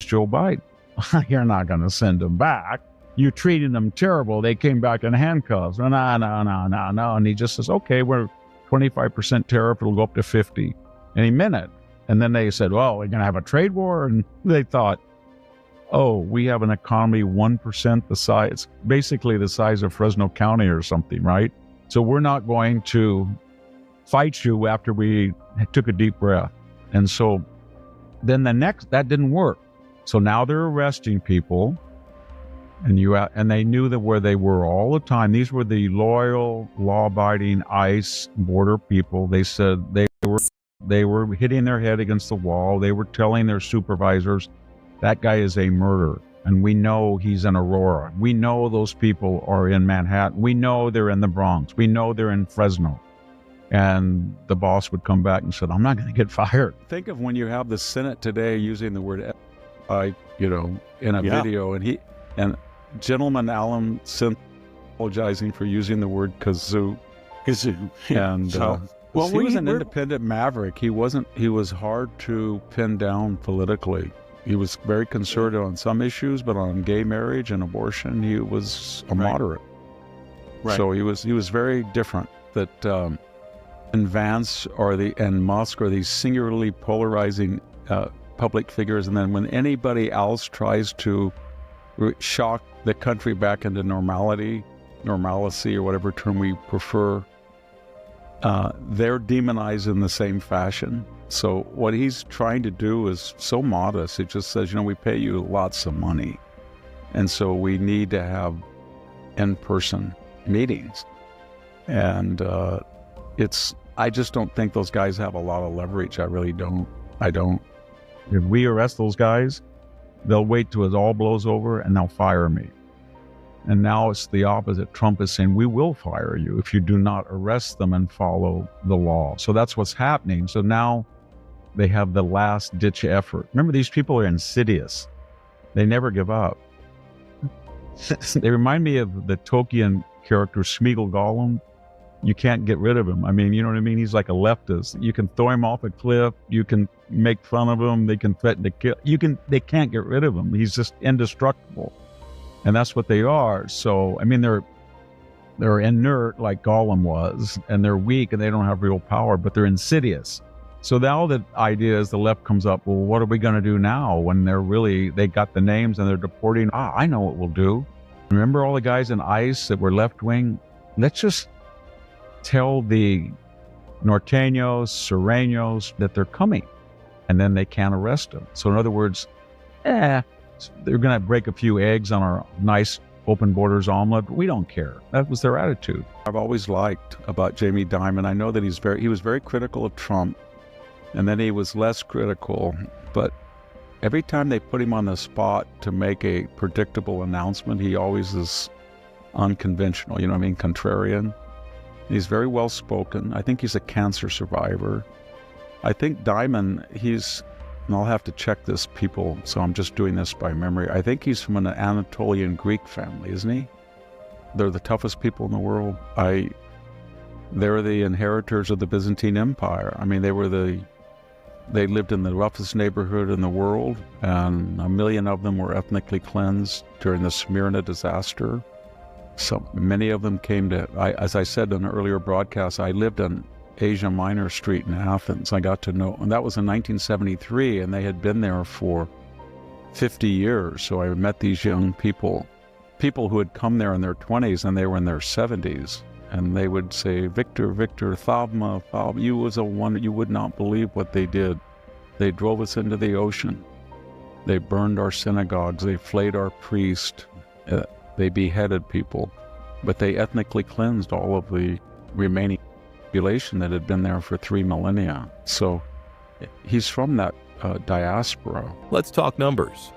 Joe Biden. You're not going to send them back. You treated them terrible. They came back in handcuffs. No. And he just says, okay, we're 25% tariff. It'll go up to 50. And he meant it. And then they said, well, we're going to have a trade war. And they thought, oh, we have an economy 1% the size, basically the size of Fresno County or something, right? So we're not going to fight you after we took a deep breath. And so then that didn't work. So now they're arresting people, and they knew that where they were all the time. These were the loyal, law-abiding ICE border people. They said they were hitting their head against the wall. They were telling their supervisors, that guy is a murderer, and we know he's in Aurora. We know those people are in Manhattan. We know they're in the Bronx. We know they're in Fresno. And the boss would come back and said, I'm not going to get fired. Think of when you have the Senate today using the word in a video, and Gentleman Allen sent apologizing for using the word kazoo. And he was an independent maverick. He was hard to pin down politically. He was very conservative on some issues, but on gay marriage and abortion, he was a moderate. Right. So he was very different. That and Vance and Musk are these singularly polarizing public figures, and then when anybody else tries to shock the country back into normalcy, or whatever term we prefer, they're demonized in the same fashion. So what he's trying to do is so modest. It just says, we pay you lots of money, and so we need to have in-person meetings. And I just don't think those guys have a lot of leverage. I really don't. I don't. If we arrest those guys, they'll wait till it all blows over and they'll fire me. And now it's the opposite. Trump is saying, we will fire you if you do not arrest them and follow the law. So that's what's happening. So now they have the last ditch effort. Remember, these people are insidious. They never give up. They remind me of the Tolkien character Smeagol Gollum. You can't get rid of him. I mean, you know what I mean? He's like a leftist. You can throw him off a cliff. You can make fun of him. They can threaten to kill. They can't get rid of him. He's just indestructible. And that's what they are. So, I mean, they're inert like Gollum was, and they're weak and they don't have real power, but they're insidious. So now the idea is the left comes up, well, what are we going to do now when they got the names and they're deporting? I know what we'll do. Remember all the guys in ICE that were left-wing? Let's just tell the Norteños, Sureños that they're coming, and then they can't arrest them. So in other words, they're going to break a few eggs on our nice open borders omelet. We don't care. That was their attitude. I've always liked about Jamie Dimon. I know that he was very critical of Trump, and then he was less critical. But every time they put him on the spot to make a predictable announcement, he always is unconventional. You know what I mean? Contrarian. He's very well spoken. I think he's a cancer survivor. I think Dimon, and I'll have to check this, people, so I'm just doing this by memory. I think he's from an Anatolian Greek family, isn't he? They're the toughest people in the world. They're the inheritors of the Byzantine Empire. I mean, they lived in the roughest neighborhood in the world, and 1 million of them were ethnically cleansed during the Smyrna disaster. So many of them came as I said in an earlier broadcast, I lived on Asia Minor Street in Athens. I got to know, and that was in 1973, and they had been there for 50 years. So I met these young people who had come there in their 20s, and they were in their 70s. And they would say, Victor, Thavma, you was a wonder. You would not believe what they did. They drove us into the ocean. They burned our synagogues. They flayed our priests. They beheaded people. But they ethnically cleansed all of the remaining population that had been there for 3 millennia. So he's from that diaspora. Let's talk numbers.